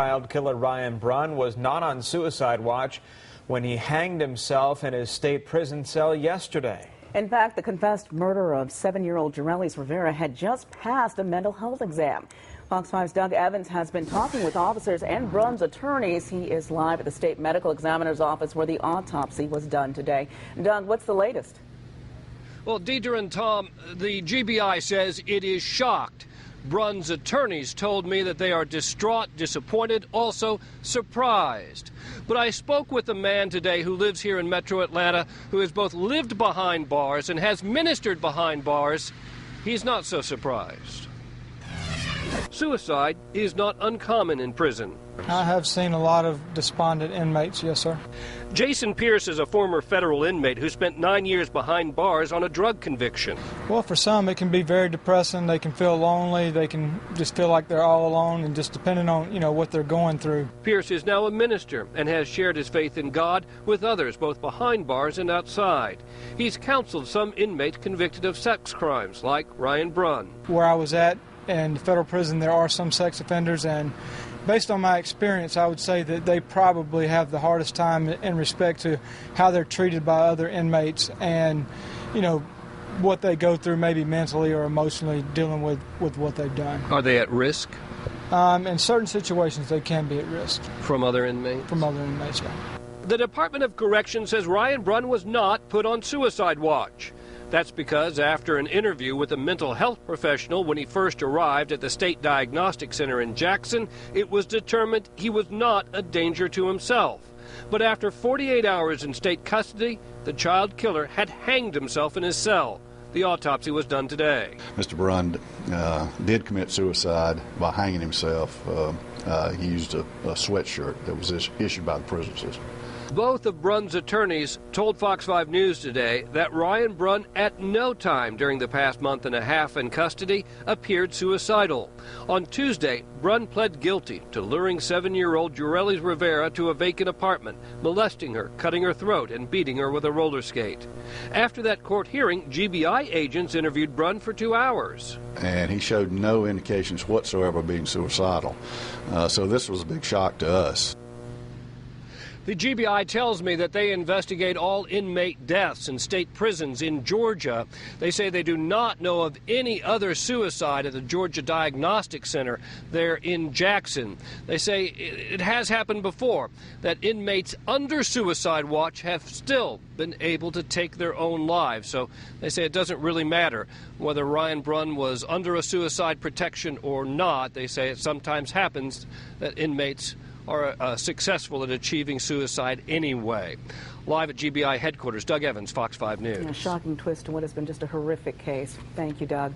Child killer Ryan Brunn was not on suicide watch when he hanged himself in his state prison cell yesterday. In fact, the confessed murderer of 7-year-old Jorelys Rivera had just passed a mental health exam. Fox 5's Doug Evans has been talking with officers and Brunn's attorneys. He is live at the state medical examiner's office where the autopsy was done today. Doug, what's the latest? Well, Deidre and Tom, the GBI says it is shocked. Brunn's attorneys told me that they are distraught, disappointed, also surprised. But I spoke with a man today who lives here in Metro Atlanta, who has both lived behind bars and has ministered behind bars. He's not so surprised. Suicide is not uncommon in prison. I have seen a lot of despondent inmates, yes, sir. Jason Pierce is a former federal inmate who spent 9 years behind bars on a drug conviction. Well, for some, it can be very depressing. They can feel lonely. They can just feel like they're all alone, and just depending on, what they're going through. Pierce is now a minister and has shared his faith in God with others, both behind bars and outside. He's counseled some inmates convicted of sex crimes, like Ryan Brunn. Where I was at in the federal prison, there are some sex offenders, and based on my experience, I would say that they probably have the hardest time in respect to how they're treated by other inmates and, what they go through maybe mentally or emotionally dealing with what they've done. Are they at risk? In certain situations, they can be at risk. From other inmates? From other inmates, yeah. The Department of Corrections says Ryan Brunn was not put on suicide watch. That's because after an interview with a mental health professional when he first arrived at the State Diagnostic Center in Jackson, it was determined he was not a danger to himself. But after 48 hours in state custody, the child killer had hanged himself in his cell. The autopsy was done today. Mr. Brunn did commit suicide by hanging himself. He used a sweatshirt that was issued by the prison system. Both of Brunn's attorneys told Fox 5 News today that Ryan Brunn at no time during the past month and a half in custody appeared suicidal. On Tuesday, Brunn pled guilty to luring 7-year-old Jorelys Rivera to a vacant apartment, molesting her, cutting her throat, and beating her with a roller skate. After that court hearing, GBI agents interviewed Brunn for 2 hours. And he showed no indications whatsoever of being suicidal. So this was a big shock to us. The GBI tells me that they investigate all inmate deaths in state prisons in Georgia. They say they do not know of any other suicide at the Georgia Diagnostic Center there in Jackson. They say it has happened before that inmates under suicide watch have still been able to take their own lives. So they say it doesn't really matter whether Ryan Brunn was under a suicide protection or not. They say it sometimes happens that inmates are successful at achieving suicide anyway. Live at GBI headquarters, Doug Evans, Fox 5 News. A shocking twist to what has been just a horrific case. Thank you, Doug.